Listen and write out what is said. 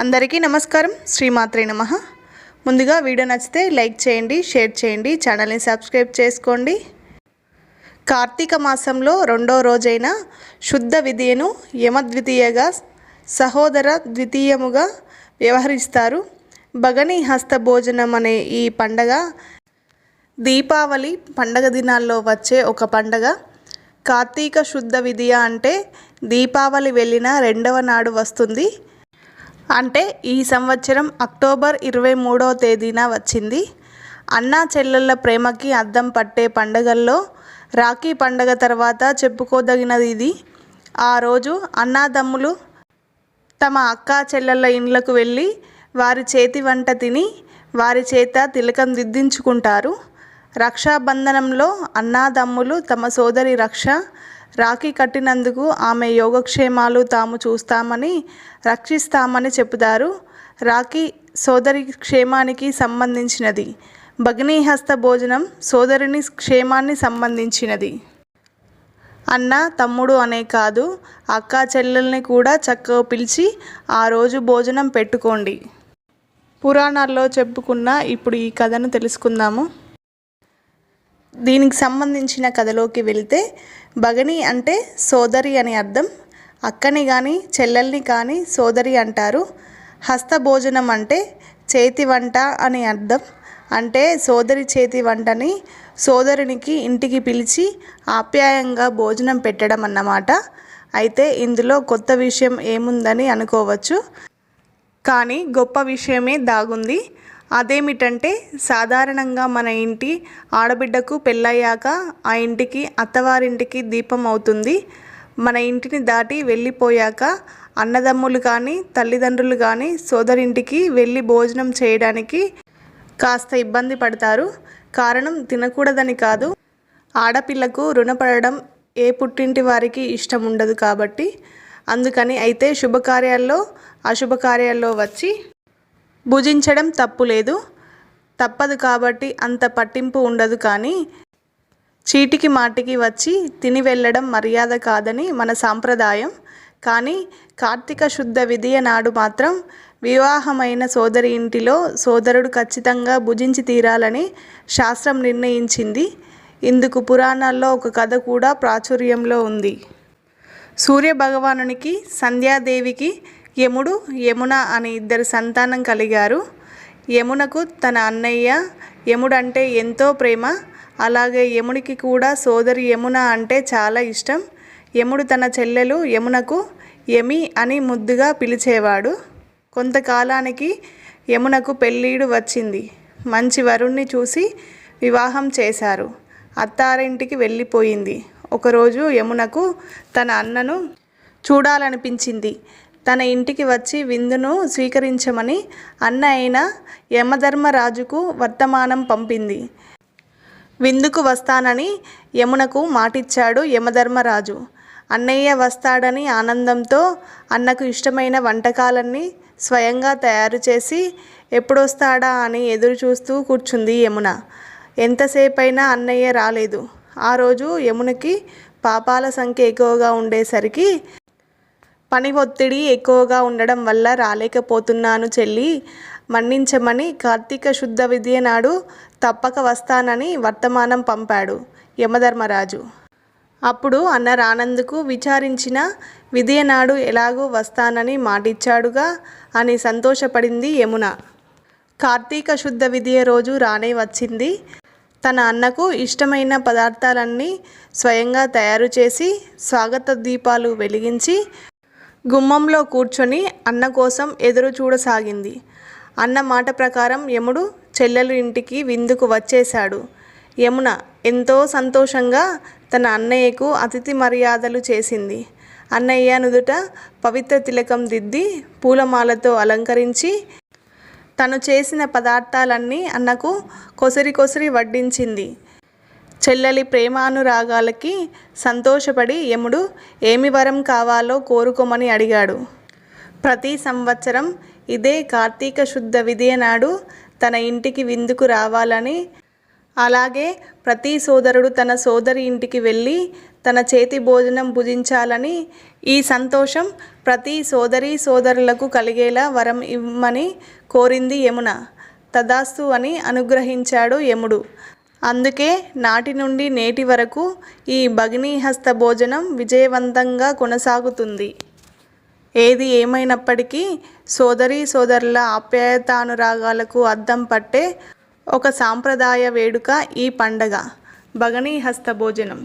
అందరికీ నమస్కారం. శ్రీమాత్రే నమః. ముందుగా వీడియో నచ్చితే లైక్ చేయండి, షేర్ చేయండి, ఛానల్ని సబ్స్క్రైబ్ చేసుకోండి. కార్తీక మాసంలో రెండో రోజైన శుద్ధ విదియను యమద్వితీయగా సహోదర ద్వితీయముగా వ్యవహరిస్తారు. భగని హస్త భోజనం అనే ఈ పండగ దీపావళి పండగ దినాల్లో వచ్చే ఒక పండగ. కార్తీక శుద్ధ విదియ అంటే దీపావళి వెళ్ళిన రెండవ నాడు వస్తుంది. అంటే ఈ సంవత్సరం అక్టోబర్ 23వ తేదీన వచ్చింది. అన్నా చెల్లెళ్ళ ప్రేమకి అద్దం పట్టే పండగల్లో రాఖీ పండగ తర్వాత చెప్పుకోదగినది ఇది. ఆ రోజు అన్నాదమ్ములు తమ అక్కా చెల్లెళ్ళ ఇండ్లకు వెళ్ళి వారి చేతి వంట తిని వారి చేత తిలకం దిద్దించుకుంటారు. రక్షాబంధనంలో అన్నాదమ్ములు తమ సోదరి రాఖీ కట్టినందుకు ఆమె యోగక్షేమాలు తాము చూస్తామని రక్షిస్తామని చెబుతారు. రాఖీ సోదరి క్షేమానికి సంబంధించినది. భగినీ హస్త భోజనం సోదరుని క్షేమాన్ని సంబంధించినది. అన్న తమ్ముడు అనే కాదు, అక్కా చెల్లెల్ని కూడా చక్కగా పిలిచి ఆ రోజు భోజనం పెట్టుకోండి. పురాణాల్లో చెప్పుకున్న ఇప్పుడు ఈ కథను తెలుసుకుందాము. దీనికి సంబంధించిన కథలోకి వెళితే భగని అంటే సోదరి అని అర్థం. అక్కని కానీ చెల్లెల్ని కానీ సోదరి అంటారు. హస్త భోజనం అంటే చేతి వంట అని అర్థం. అంటే సోదరి చేతి వంటని సోదరునికి ఇంటికి పిలిచి ఆప్యాయంగా భోజనం పెట్టడం అన్నమాట. అయితే ఇందులో కొత్త విషయం ఏముందని అనుకోవచ్చు, కానీ గొప్ప విషయమే దాగుంది. అదేమిటంటే సాధారణంగా మన ఇంటి ఆడబిడ్డకు పెళ్ళయ్యాక ఆ ఇంటికి అత్తవారింటికి దీపం అవుతుంది. మన ఇంటిని దాటి వెళ్ళిపోయాక అన్నదమ్ములు కానీ తల్లిదండ్రులు కానీ సోదరింటికి వెళ్ళి భోజనం చేయడానికి కాస్త ఇబ్బంది పడతారు. కారణం తినకూడదని కాదు, ఆడపిల్లకు రుణపడడం ఏ పుట్టింటి వారికి ఇష్టం ఉండదు కాబట్టి. అందుకని అయితే శుభకార్యాల్లో అశుభకార్యాల్లో వచ్చి భుజించడం తప్పులేదు, తప్పదు కాబట్టి అంత పట్టింపు ఉండదు. కానీ చీటికి మాటికి వచ్చి తిని వెళ్ళడం మర్యాద కాదని మన సాంప్రదాయం. కానీ కార్తీక శుద్ధ విదియ నాడు మాత్రం వివాహమైన సోదరి ఇంటిలో సోదరుడు ఖచ్చితంగా భుజించి తీరాలని శాస్త్రం నిర్ణయించింది. ఇందుకు పురాణాల్లో ఒక కథ కూడా ప్రాచుర్యంలో ఉంది. సూర్యభగవానునికి సంధ్యాదేవికి యముడు యమున అని ఇద్దరు సంతానం కలిగారు. యమునకు తన అన్నయ్య యముడంటే ఎంతో ప్రేమ. అలాగే యముడికి కూడా సోదరి యమున అంటే చాలా ఇష్టం. యముడు తన చెల్లెలు యమునకు యమి అని ముద్దుగా పిలిచేవాడు. కొంతకాలానికి యమునకు పెళ్ళీడు వచ్చింది. మంచి వరుణ్ణి చూసి వివాహం చేశారు. అత్తారింటికి వెళ్ళిపోయింది. ఒకరోజు యమునకు తన అన్నను చూడాలనిపించింది. తన ఇంటికి వచ్చి విందును స్వీకరించమని అన్న అయిన యమధర్మరాజుకు వర్తమానం పంపింది. విందుకు వస్తానని యమునకు మాటిచ్చాడు యమధర్మరాజు. అన్నయ్య వస్తాడని ఆనందంతో అన్నకు ఇష్టమైన వంటకాలన్నీ స్వయంగా తయారు చేసి ఎప్పుడొస్తాడా అని ఎదురు చూస్తూ కూర్చుంది యమున. ఎంతసేపైనా అన్నయ్య రాలేదు. ఆ రోజు యమునకి పాపాల సంఖ్య ఎక్కువగా ఉండేసరికి పని ఒత్తిడి ఎక్కువగా ఉండడం వల్ల రాలేకపోతున్నాను చెల్లి, మన్నించమని కార్తీక శుద్ధ విదియ నాడు తప్పక వస్తానని వర్తమానం పంపాడు యమధర్మరాజు. అప్పుడు అన్న రానందుకు విచారించిన విదియ నాడు ఎలాగూ వస్తానని మాటిచ్చాడుగా అని సంతోషపడింది యమున. కార్తీక శుద్ధ విదియ రోజు రానే వచ్చింది. తన అన్నకు ఇష్టమైన పదార్థాలన్నీ స్వయంగా తయారు చేసి స్వాగత దీపాలు వెలిగించి గుమ్మంలో కూర్చొని అన్న కోసం ఎదురు చూడసాగింది. అన్న మాట ప్రకారం యముడు చెల్లెలు ఇంటికి విందుకు వచ్చేశాడు. యమున ఎంతో సంతోషంగా తన అన్నయ్యకు అతిథి మర్యాదలు చేసింది. అన్నయ్య నుదుట పవిత్ర తిలకం దిద్ది పూలమాలతో అలంకరించి తను చేసిన పదార్థాలన్నీ అన్నకు కొసరి కొసరి వడ్డించింది. చెల్లెలి ప్రేమానురాగాలకి సంతోషపడి యముడు ఏమి వరం కావాలో కోరుకోమని అడిగాడు. ప్రతి సంవత్సరం ఇదే కార్తీక శుద్ధ విదియ నాడు తన ఇంటికి విందుకు రావాలని, అలాగే ప్రతి సోదరుడు తన సోదరి ఇంటికి వెళ్ళి తన చేతి భోజనం భుజించాలని, ఈ సంతోషం ప్రతి సోదరులకు కలిగేలా వరం ఇవ్వమని కోరింది యమున. తదాస్తు అని అనుగ్రహించాడు యముడు. అందుకే నాటి నుండి నేటి వరకు ఈ భగినీహస్త భోజనం విజయవంతంగా కొనసాగుతుంది. ఏది ఏమైనప్పటికీ సోదరుల ఆప్యాయతానురాగాలకు అద్దం పట్టే ఒక సాంప్రదాయ వేడుక ఈ పండగ భగినీహస్త భోజనం.